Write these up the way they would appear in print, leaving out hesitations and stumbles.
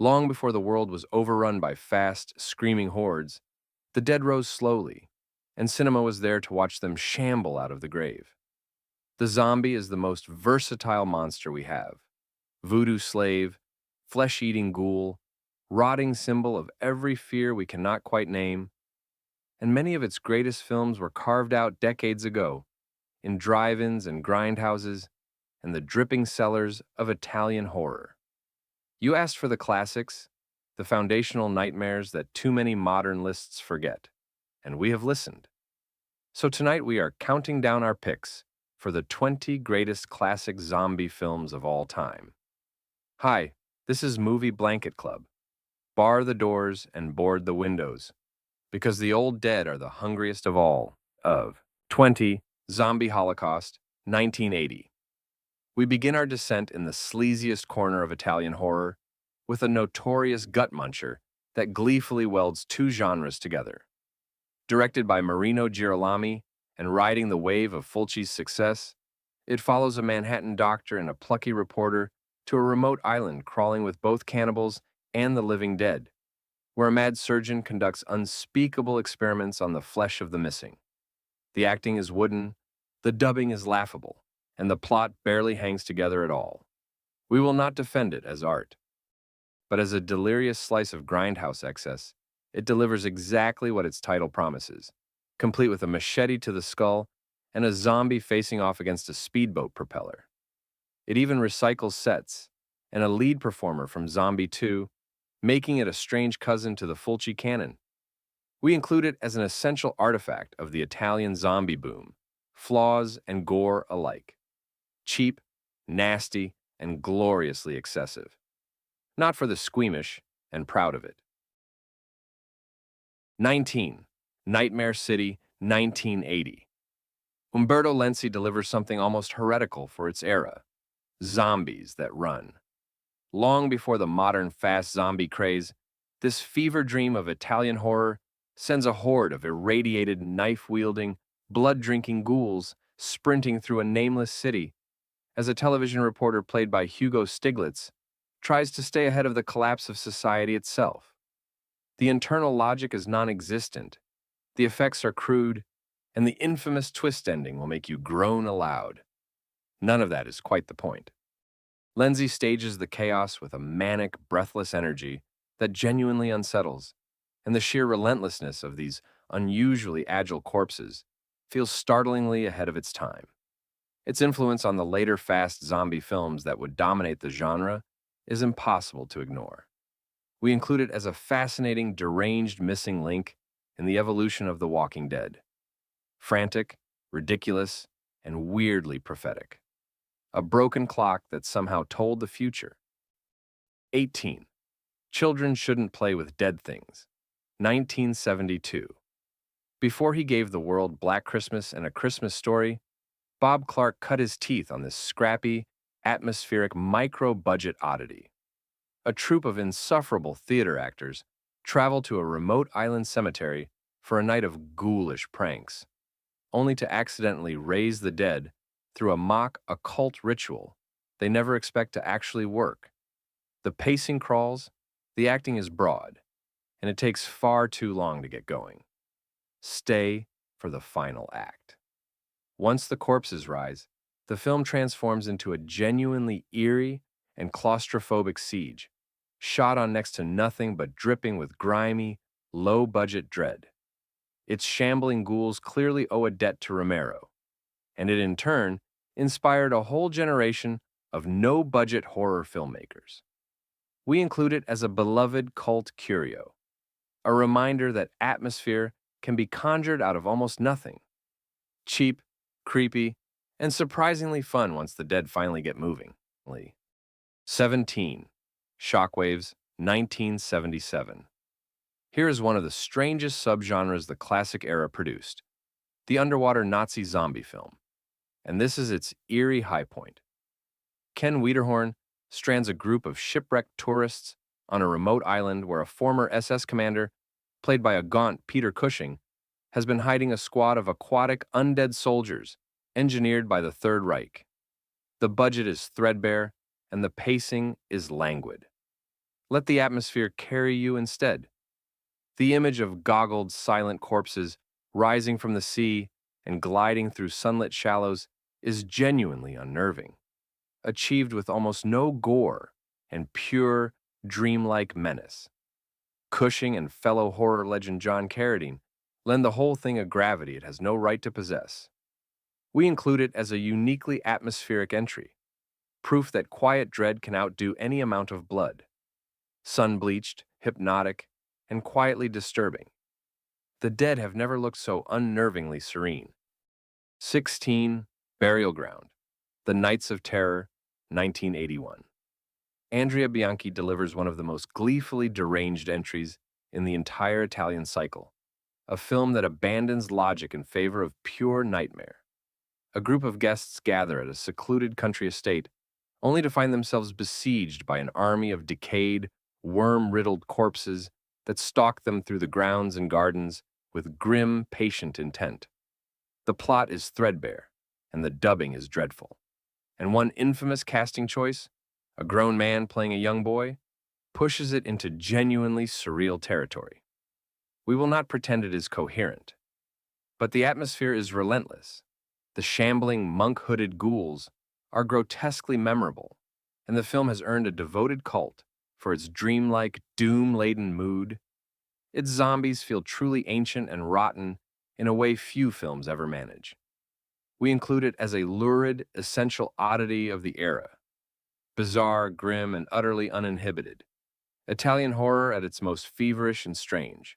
Long before the world was overrun by fast, screaming hordes, the dead rose slowly, and cinema was there to watch them shamble out of the grave. The zombie is the most versatile monster we have. Voodoo slave, flesh-eating ghoul, rotting symbol of every fear we cannot quite name, and many of its greatest films were carved out decades ago in drive-ins and grindhouses and the dripping cellars of Italian horror. You asked for the classics, the foundational nightmares that too many modern lists forget, and we have listened. So tonight we are counting down our picks for the 20 greatest classic zombie films of all time. Hi, this is Movie Blanket Club. Bar the doors and board the windows, because the old dead are the hungriest of all. Of 20, Zombie Holocaust, 1980. We begin our descent in the sleaziest corner of Italian horror with a notorious gut muncher that gleefully welds two genres together. Directed by Marino Girolami and riding the wave of Fulci's success, it follows a Manhattan doctor and a plucky reporter to a remote island crawling with both cannibals and the living dead, where a mad surgeon conducts unspeakable experiments on the flesh of the missing. The acting is wooden, the dubbing is laughable, and the plot barely hangs together at all. We will not defend it as art, but as a delirious slice of grindhouse excess, it delivers exactly what its title promises, complete with a machete to the skull and a zombie facing off against a speedboat propeller. It even recycles sets and a lead performer from Zombie 2, making it a strange cousin to the Fulci canon. We include it as an essential artifact of the Italian zombie boom, flaws and gore alike. Cheap, nasty, and gloriously excessive. Not for the squeamish and proud of it. 19. Nightmare City, 1980. Umberto Lenzi delivers something almost heretical for its era. Zombies that run. Long before the modern fast zombie craze, this fever dream of Italian horror sends a horde of irradiated, knife-wielding, blood-drinking ghouls sprinting through a nameless city as a television reporter played by Hugo Stiglitz tries to stay ahead of the collapse of society itself. The internal logic is non-existent, the effects are crude, and the infamous twist ending will make you groan aloud. None of that is quite the point. Lenzi stages the chaos with a manic, breathless energy that genuinely unsettles, and the sheer relentlessness of these unusually agile corpses feels startlingly ahead of its time. Its influence on the later fast zombie films that would dominate the genre is impossible to ignore. We include it as a fascinating, deranged missing link in the evolution of The Walking Dead. Frantic, ridiculous, and weirdly prophetic. A broken clock that somehow told the future. 18. Children Shouldn't Play with Dead Things, 1972. Before he gave the world Black Christmas and A Christmas Story, Bob Clark cut his teeth on this scrappy, atmospheric, micro-budget oddity. A troupe of insufferable theater actors travel to a remote island cemetery for a night of ghoulish pranks, only to accidentally raise the dead through a mock occult ritual they never expect to actually work. The pacing crawls, the acting is broad, and it takes far too long to get going. Stay for the final act. Once the corpses rise, the film transforms into a genuinely eerie and claustrophobic siege, shot on next to nothing but dripping with grimy, low-budget dread. Its shambling ghouls clearly owe a debt to Romero, and it in turn inspired a whole generation of no-budget horror filmmakers. We include it as a beloved cult curio, a reminder that atmosphere can be conjured out of almost nothing. Cheap, creepy, and surprisingly fun once the dead finally get moving. 17. Shockwaves, 1977. Here is one of the strangest subgenres the classic era produced, the underwater Nazi zombie film. And this is its eerie high point. Ken Wiederhorn strands a group of shipwrecked tourists on a remote island where a former SS commander, played by a gaunt Peter Cushing, has been hiding a squad of aquatic undead soldiers engineered by the Third Reich. The budget is threadbare, and the pacing is languid. Let the atmosphere carry you instead. The image of goggled, silent corpses rising from the sea and gliding through sunlit shallows is genuinely unnerving, achieved with almost no gore and pure, dreamlike menace. Cushing and fellow horror legend John Carradine lend the whole thing a gravity it has no right to possess. We include it as a uniquely atmospheric entry, proof that quiet dread can outdo any amount of blood. Sun-bleached, hypnotic, and quietly disturbing. The dead have never looked so unnervingly serene. 16. Burial Ground. The Nights of Terror, 1981. Andrea Bianchi delivers one of the most gleefully deranged entries in the entire Italian cycle, a film that abandons logic in favor of pure nightmare. A group of guests gather at a secluded country estate, only to find themselves besieged by an army of decayed, worm-riddled corpses that stalk them through the grounds and gardens with grim, patient intent. The plot is threadbare, and the dubbing is dreadful. And one infamous casting choice, a grown man playing a young boy, pushes it into genuinely surreal territory. We will not pretend it is coherent, but the atmosphere is relentless. The shambling, monk-hooded ghouls are grotesquely memorable, and the film has earned a devoted cult for its dreamlike, doom-laden mood. Its zombies feel truly ancient and rotten in a way few films ever manage. We include it as a lurid, essential oddity of the era. Bizarre, grim, and utterly uninhibited. Italian horror at its most feverish and strange.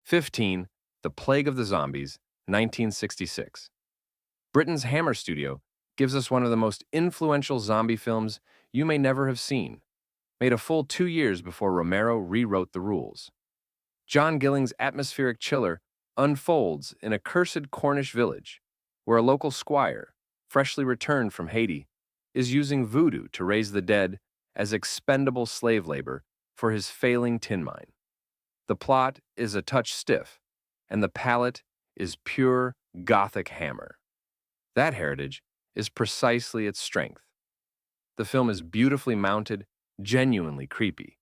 15. The Plague of the Zombies, 1966. Britain's Hammer Studio gives us one of the most influential zombie films you may never have seen, made a full 2 years before Romero rewrote the rules. John Gilling's atmospheric chiller unfolds in a cursed Cornish village, where a local squire, freshly returned from Haiti, is using voodoo to raise the dead as expendable slave labor for his failing tin mine. The plot is a touch stiff, and the palette is pure Gothic hammer. That heritage is precisely its strength. The film is beautifully mounted, genuinely creepy,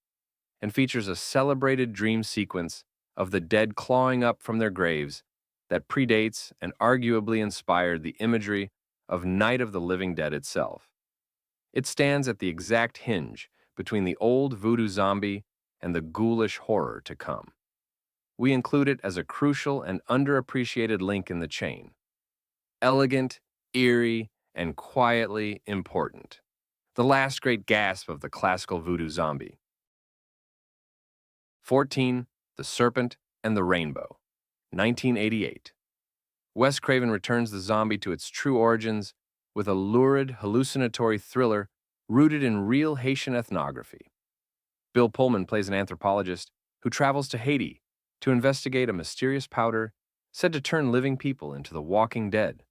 and features a celebrated dream sequence of the dead clawing up from their graves that predates and arguably inspired the imagery of Night of the Living Dead itself. It stands at the exact hinge between the old voodoo zombie and the ghoulish horror to come. We include it as a crucial and underappreciated link in the chain. Elegant, eerie, and quietly important. The last great gasp of the classical voodoo zombie. 14. The Serpent and the Rainbow, 1988. Wes Craven returns the zombie to its true origins with a lurid, hallucinatory thriller rooted in real Haitian ethnography. Bill Pullman plays an anthropologist who travels to Haiti to investigate a mysterious powder said to turn living people into the walking dead,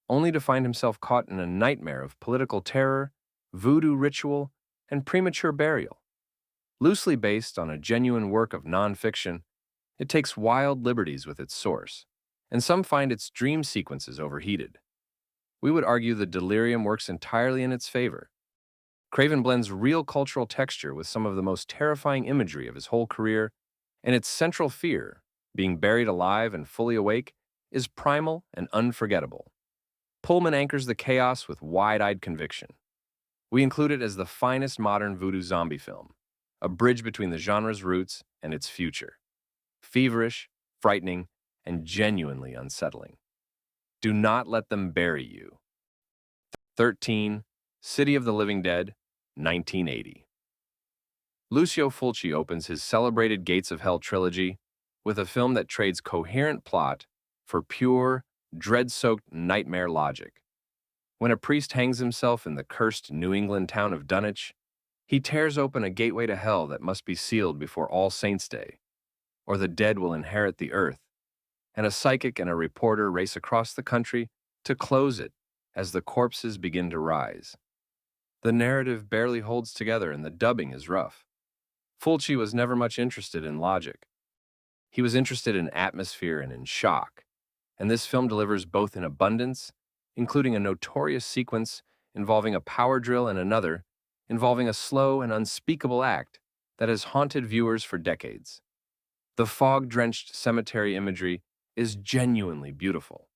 only to find himself caught in a nightmare of political terror, voodoo ritual, and premature burial. Loosely based on a genuine work of nonfiction, it takes wild liberties with its source, and some find its dream sequences overheated. We would argue the delirium works entirely in its favor. Craven blends real cultural texture with some of the most terrifying imagery of his whole career, and its central fear, being buried alive and fully awake, is primal and unforgettable. Pullman anchors the chaos with wide-eyed conviction. We include it as the finest modern voodoo zombie film, a bridge between the genre's roots and its future. Feverish, frightening, and genuinely unsettling. Do not let them bury you. 13. City of the Living Dead, 1980. Lucio Fulci opens his celebrated Gates of Hell trilogy with a film that trades coherent plot for pure, dread-soaked nightmare logic. When a priest hangs himself in the cursed New England town of Dunwich, he tears open a gateway to hell that must be sealed before All Saints' Day, or the dead will inherit the earth, and a psychic and a reporter race across the country to close it as the corpses begin to rise. The narrative barely holds together and the dubbing is rough. Fulci was never much interested in logic. He was interested in atmosphere and in shock, and this film delivers both in abundance, including a notorious sequence involving a power drill and another involving a slow and unspeakable act that has haunted viewers for decades. The fog-drenched cemetery imagery is genuinely beautiful.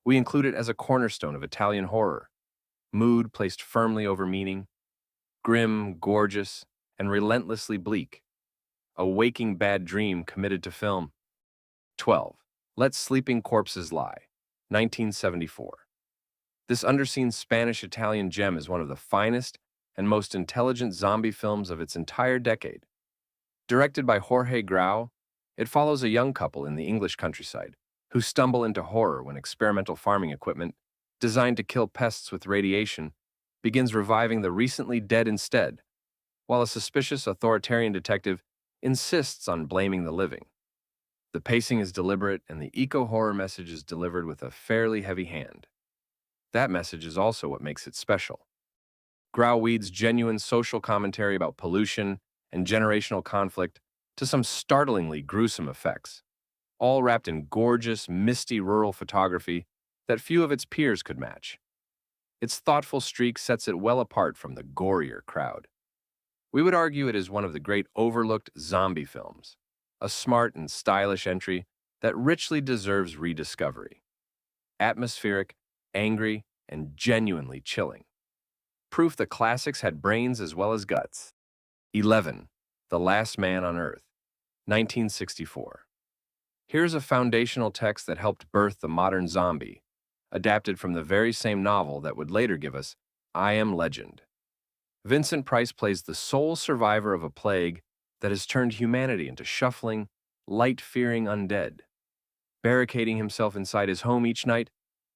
We include it as a cornerstone of Italian horror, mood placed firmly over meaning, grim, gorgeous, and relentlessly bleak, a waking bad dream committed to film. 12. Let Sleeping Corpses Lie, 1974. This underseen Spanish-Italian gem is one of the finest and most intelligent zombie films of its entire decade. Directed by Jorge Grau, it follows a young couple in the English countryside who stumble into horror when experimental farming equipment, designed to kill pests with radiation, begins reviving the recently dead instead, while a suspicious authoritarian detective insists on blaming the living. The pacing is deliberate and the eco-horror message is delivered with a fairly heavy hand. That message is also what makes it special. Grau weaves genuine social commentary about pollution and generational conflict to some startlingly gruesome effects, all wrapped in gorgeous, misty rural photography that few of its peers could match. Its thoughtful streak sets it well apart from the gorier crowd. We would argue it is one of the great overlooked zombie films, a smart and stylish entry that richly deserves rediscovery. Atmospheric, angry, and genuinely chilling. Proof the classics had brains as well as guts. 11. The Last Man on Earth, 1964. Here's a foundational text that helped birth the modern zombie, adapted from the very same novel that would later give us I Am Legend. Vincent Price plays the sole survivor of a plague that has turned humanity into shuffling, light-fearing undead, barricading himself inside his home each night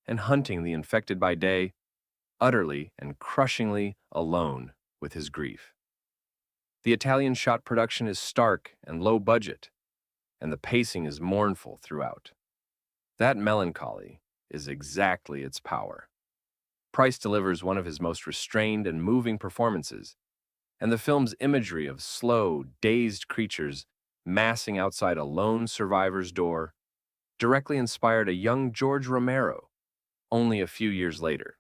and hunting the infected by day, utterly and crushingly alone with his grief. The Italian shot production is stark and low budget, and the pacing is mournful throughout. That melancholy is exactly its power. Price delivers one of his most restrained and moving performances, and the film's imagery of slow, dazed creatures massing outside a lone survivor's door directly inspired a young George Romero only a few years later.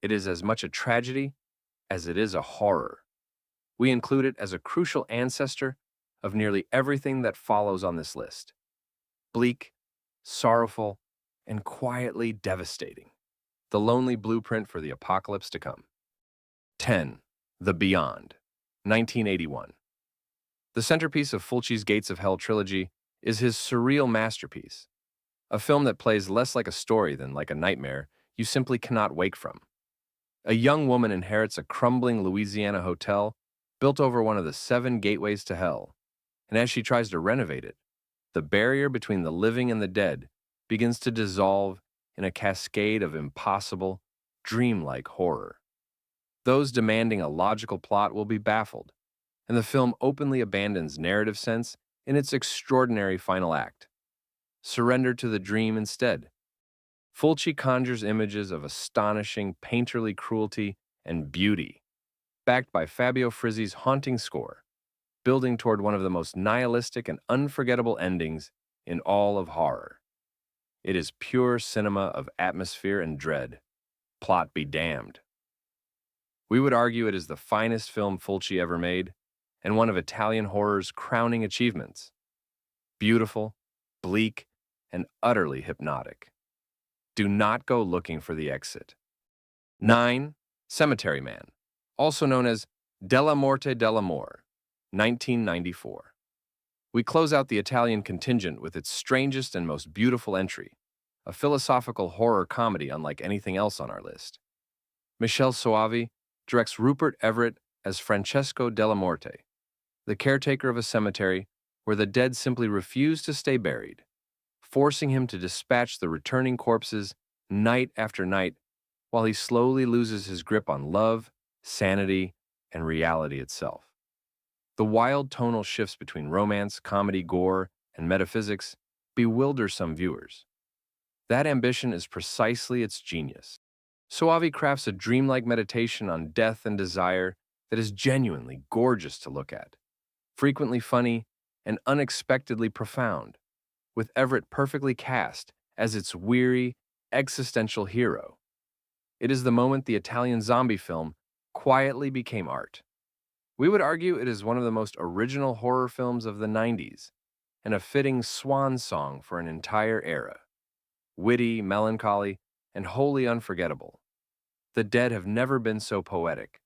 It is as much a tragedy as it is a horror. We include it as a crucial ancestor of nearly everything that follows on this list. Bleak, sorrowful, and quietly devastating. The lonely blueprint for the apocalypse to come. 10. The Beyond, 1981. The centerpiece of Fulci's Gates of Hell trilogy is his surreal masterpiece, a film that plays less like a story than like a nightmare you simply cannot wake from. A young woman inherits a crumbling Louisiana hotel built over one of the 7 gateways to hell, and as she tries to renovate it, the barrier between the living and the dead begins to dissolve in a cascade of impossible, dreamlike horror. Those demanding a logical plot will be baffled, and the film openly abandons narrative sense in its extraordinary final act. Surrender to the dream instead. Fulci conjures images of astonishing, painterly cruelty and beauty, backed by Fabio Frizzi's haunting score, building toward one of the most nihilistic and unforgettable endings in all of horror. It is pure cinema of atmosphere and dread. Plot be damned. We would argue it is the finest film Fulci ever made, and one of Italian horror's crowning achievements. Beautiful, bleak, and utterly hypnotic. Do not go looking for the exit. 9. Cemetery Man, also known as Della Morte dell'Amore, 1994. We close out the Italian contingent with its strangest and most beautiful entry, a philosophical horror comedy unlike anything else on our list. Michele Soavi directs Rupert Everett as Francesco Della Morte, the caretaker of a cemetery where the dead simply refuse to stay buried, forcing him to dispatch the returning corpses night after night while he slowly loses his grip on love, sanity, and reality itself. The wild tonal shifts between romance, comedy, gore, and metaphysics bewilder some viewers. That ambition is precisely its genius. Soavi crafts a dreamlike meditation on death and desire that is genuinely gorgeous to look at, frequently funny and unexpectedly profound, with Everett perfectly cast as its weary, existential hero. It is the moment the Italian zombie film quietly became art. We would argue it is one of the most original horror films of the 90s and a fitting swan song for an entire era. Witty, melancholy, and wholly unforgettable. The dead have never been so poetic.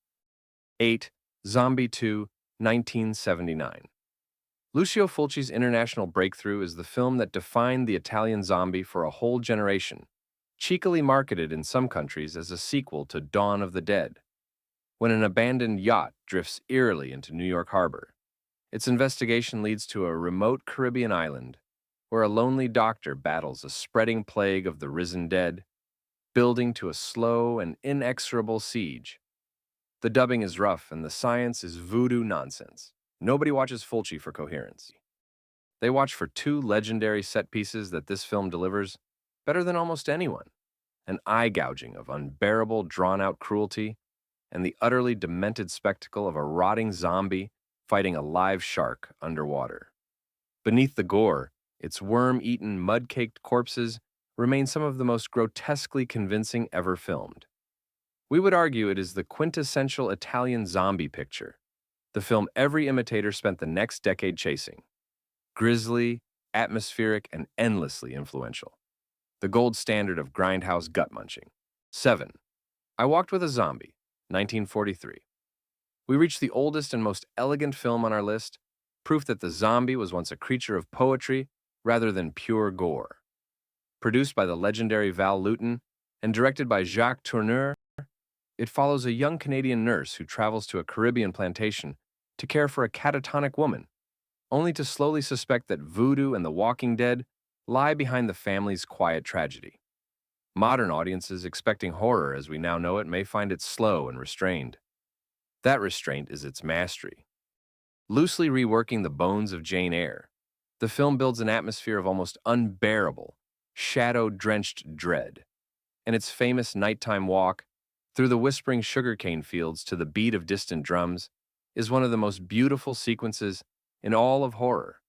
8. Zombie 2, 1979. Lucio Fulci's international breakthrough is the film that defined the Italian zombie for a whole generation, cheekily marketed in some countries as a sequel to Dawn of the Dead. When an abandoned yacht drifts eerily into New York Harbor, its investigation leads to a remote Caribbean island where a lonely doctor battles a spreading plague of the risen dead, building to a slow and inexorable siege. The dubbing is rough and the science is voodoo nonsense. Nobody watches Fulci for coherence. They watch for two legendary set pieces that this film delivers better than almost anyone: an eye gouging of unbearable, drawn-out cruelty, and the utterly demented spectacle of a rotting zombie fighting a live shark underwater. Beneath the gore, its worm-eaten, mud-caked corpses remain some of the most grotesquely convincing ever filmed. We would argue it is the quintessential Italian zombie picture, the film every imitator spent the next decade chasing. Grisly, atmospheric, and endlessly influential. The gold standard of grindhouse gut-munching. 7. I Walked with a Zombie, 1943. We reach the oldest and most elegant film on our list, proof that the zombie was once a creature of poetry rather than pure gore. Produced by the legendary Val Lewton and directed by Jacques Tourneur, it follows a young Canadian nurse who travels to a Caribbean plantation to care for a catatonic woman, only to slowly suspect that voodoo and the walking dead lie behind the family's quiet tragedy. Modern audiences expecting horror as we now know it may find it slow and restrained. That restraint is its mastery. Loosely reworking the bones of Jane Eyre, the film builds an atmosphere of almost unbearable, shadow-drenched dread, and its famous nighttime walk through the whispering sugarcane fields to the beat of distant drums is one of the most beautiful sequences in all of horror.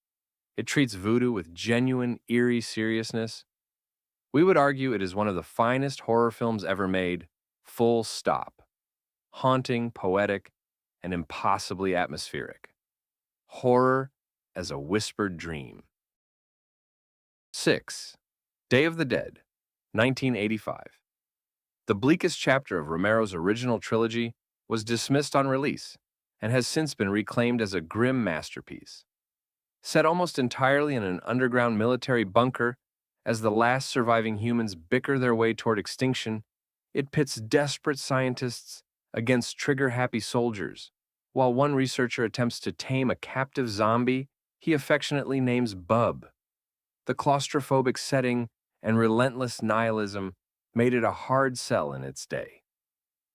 It treats voodoo with genuine, eerie seriousness. We would argue it is one of the finest horror films ever made, full stop. Haunting, poetic, and impossibly atmospheric. Horror as a whispered dream. 6. Day of the Dead, 1985. The bleakest chapter of Romero's original trilogy was dismissed on release and has since been reclaimed as a grim masterpiece. Set almost entirely in an underground military bunker as the last surviving humans bicker their way toward extinction, it pits desperate scientists against trigger-happy soldiers. While one researcher attempts to tame a captive zombie he affectionately names Bub. The claustrophobic setting and relentless nihilism made it a hard sell in its day.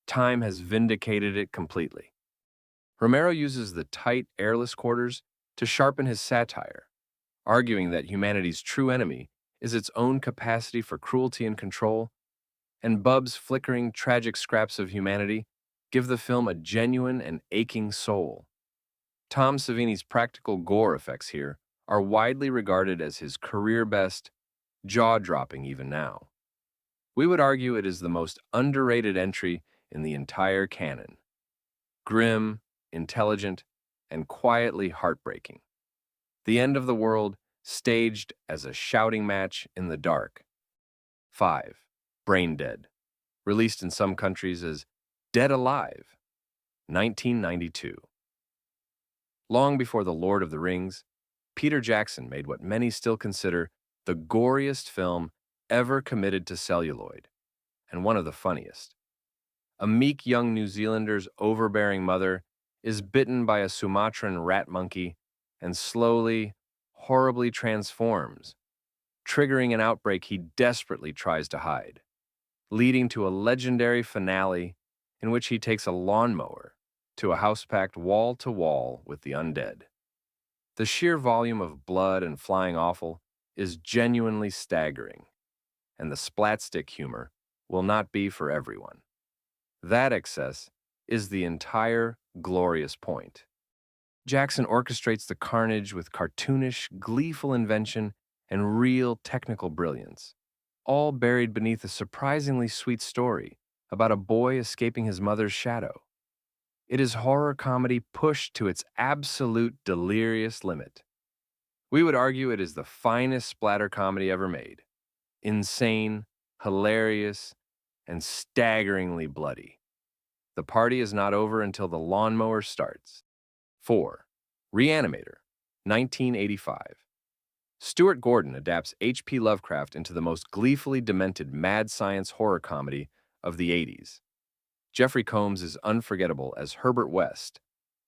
Time has vindicated it completely. Romero uses the tight, airless quarters to sharpen his satire, arguing that humanity's true enemy is its own capacity for cruelty and control, and Bub's flickering, tragic scraps of humanity give the film a genuine and aching soul. Tom Savini's practical gore effects here are widely regarded as his career best, jaw-dropping even now. We would argue it is the most underrated entry in the entire canon. Grim, intelligent, and quietly heartbreaking. The end of the world staged as a shouting match in the dark. 5. Braindead, released in some countries as Dead Alive, 1992. Long before The Lord of the Rings, Peter Jackson made what many still consider the goriest film ever committed to celluloid, and one of the funniest. A meek young New Zealander's overbearing mother is bitten by a Sumatran rat monkey and slowly, horribly transforms, triggering an outbreak he desperately tries to hide, leading to a legendary finale in which he takes a lawnmower to a house packed wall to wall with the undead. The sheer volume of blood and flying offal is genuinely staggering, and the splatstick humor will not be for everyone. That excess is the entire glorious point. Jackson orchestrates the carnage with cartoonish, gleeful invention and real technical brilliance, all buried beneath a surprisingly sweet story about a boy escaping his mother's shadow. It is horror comedy pushed to its absolute delirious limit. We would argue it is the finest splatter comedy ever made. Insane, hilarious, and staggeringly bloody. The party is not over until the lawnmower starts. 4. Re-Animator, 1985. Stuart Gordon adapts H.P. Lovecraft into the most gleefully demented mad science horror comedy of the 80s. Jeffrey Combs is unforgettable as Herbert West,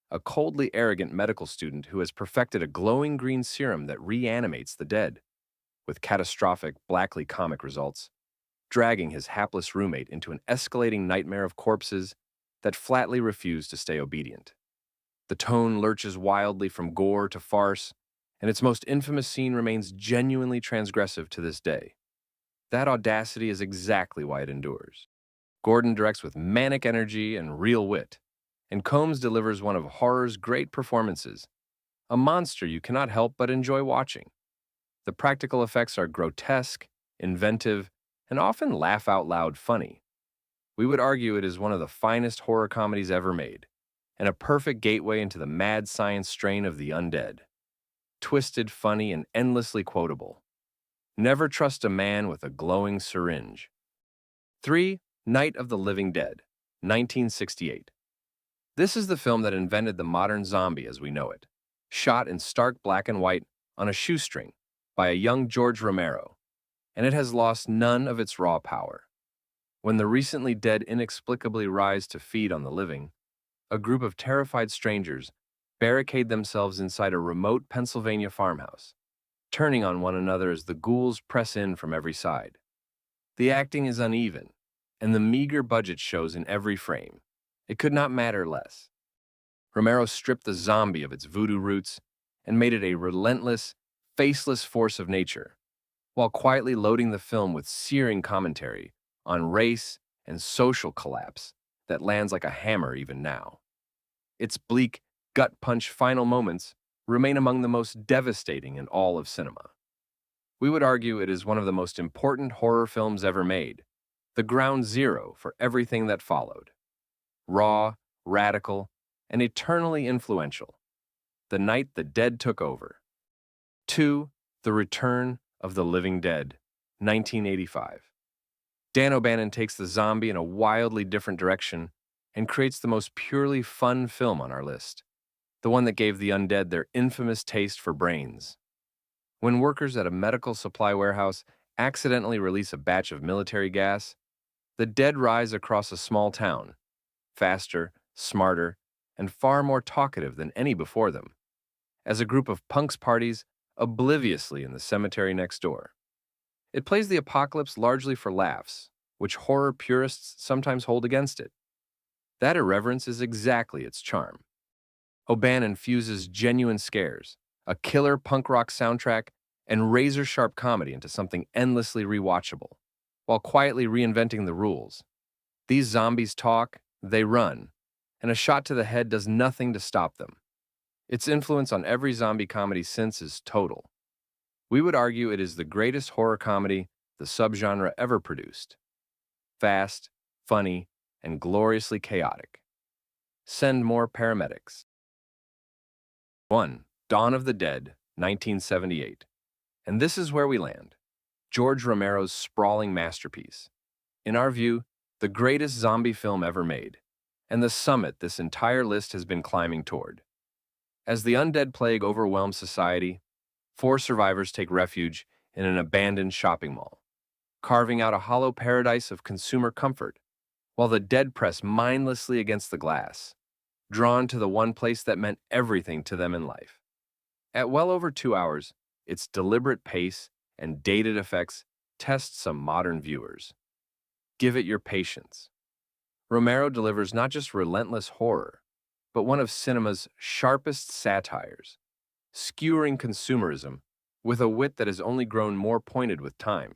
a coldly arrogant medical student who has perfected a glowing green serum that reanimates the dead, with catastrophic, blackly comic results, dragging his hapless roommate into an escalating nightmare of corpses that flatly refuse to stay obedient. The tone lurches wildly from gore to farce, and its most infamous scene remains genuinely transgressive to this day. That audacity is exactly why it endures. Gordon directs with manic energy and real wit, and Combs delivers one of horror's great performances, a monster you cannot help but enjoy watching. The practical effects are grotesque, inventive, and often laugh-out-loud funny. We would argue it is one of the finest horror comedies ever made, and a perfect gateway into the mad science strain of the undead. Twisted, funny, and endlessly quotable. Never trust a man with a glowing syringe. 3. Night of the Living Dead, 1968. This is the film that invented the modern zombie as we know it, shot in stark black and white on a shoestring by a young George Romero, and it has lost none of its raw power. When the recently dead inexplicably rise to feed on the living, a group of terrified strangers barricade themselves inside a remote Pennsylvania farmhouse, turning on one another as the ghouls press in from every side. The acting is uneven, and the meager budget shows in every frame. It could not matter less. Romero stripped the zombie of its voodoo roots and made it a relentless, faceless force of nature, while quietly loading the film with searing commentary on race and social collapse that lands like a hammer even now. Its bleak, gut-punch final moments remain among the most devastating in all of cinema. We would argue it is one of the most important horror films ever made, the ground zero for everything that followed. Raw, radical, and eternally influential. The Night the Dead Took Over. 2. The Return of the Living Dead, 1985. Dan O'Bannon takes the zombie in a wildly different direction and creates the most purely fun film on our list, the one that gave the undead their infamous taste for brains. When workers at a medical supply warehouse accidentally release a batch of military gas, the dead rise across a small town, faster, smarter, and far more talkative than any before them, as a group of punks parties obliviously in the cemetery next door. It plays the apocalypse largely for laughs, which horror purists sometimes hold against it. That irreverence is exactly its charm. O'Bannon fuses genuine scares, a killer punk rock soundtrack, and razor-sharp comedy into something endlessly rewatchable, while quietly reinventing the rules. These zombies talk, they run, and a shot to the head does nothing to stop them. Its influence on every zombie comedy since is total. We would argue it is the greatest horror comedy the subgenre ever produced. Fast, funny, and gloriously chaotic. Send more paramedics. 1. Dawn of the Dead, 1978. And this is where we land. George Romero's sprawling masterpiece. In our view, the greatest zombie film ever made, and the summit this entire list has been climbing toward. As the undead plague overwhelms society, 4 survivors take refuge in an abandoned shopping mall, carving out a hollow paradise of consumer comfort, while the dead press mindlessly against the glass, drawn to the one place that meant everything to them in life. At well over 2 hours, its deliberate pace and dated effects test some modern viewers. Give it your patience. Romero delivers not just relentless horror, but one of cinema's sharpest satires, skewering consumerism with a wit that has only grown more pointed with time,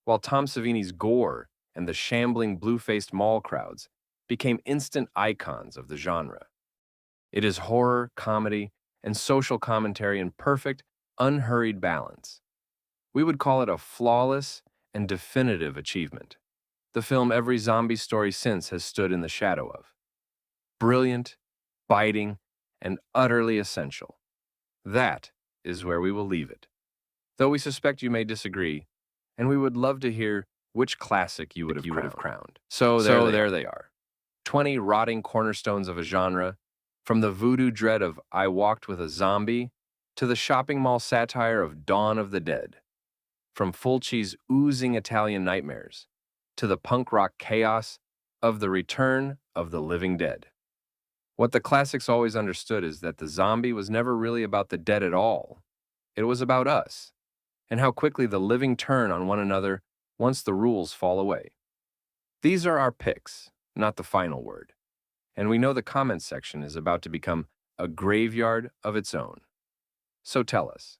while Tom Savini's gore and the shambling blue-faced mall crowds became instant icons of the genre. It is horror, comedy, and social commentary in perfect, unhurried balance. We would call it a flawless and definitive achievement, the film every zombie story since has stood in the shadow of. Brilliant, biting, and utterly essential. That is where we will leave it. Though we suspect you may disagree, and we would love to hear which classic you would have crowned. So there they are. 20 rotting cornerstones of a genre, from the voodoo dread of I Walked with a Zombie to the shopping mall satire of Dawn of the Dead. From Fulci's oozing Italian nightmares to the punk rock chaos of The Return of the Living Dead. What the classics always understood is that the zombie was never really about the dead at all. It was about us, and how quickly the living turn on one another once the rules fall away. These are our picks, not the final word, and we know the comments section is about to become a graveyard of its own. So tell us,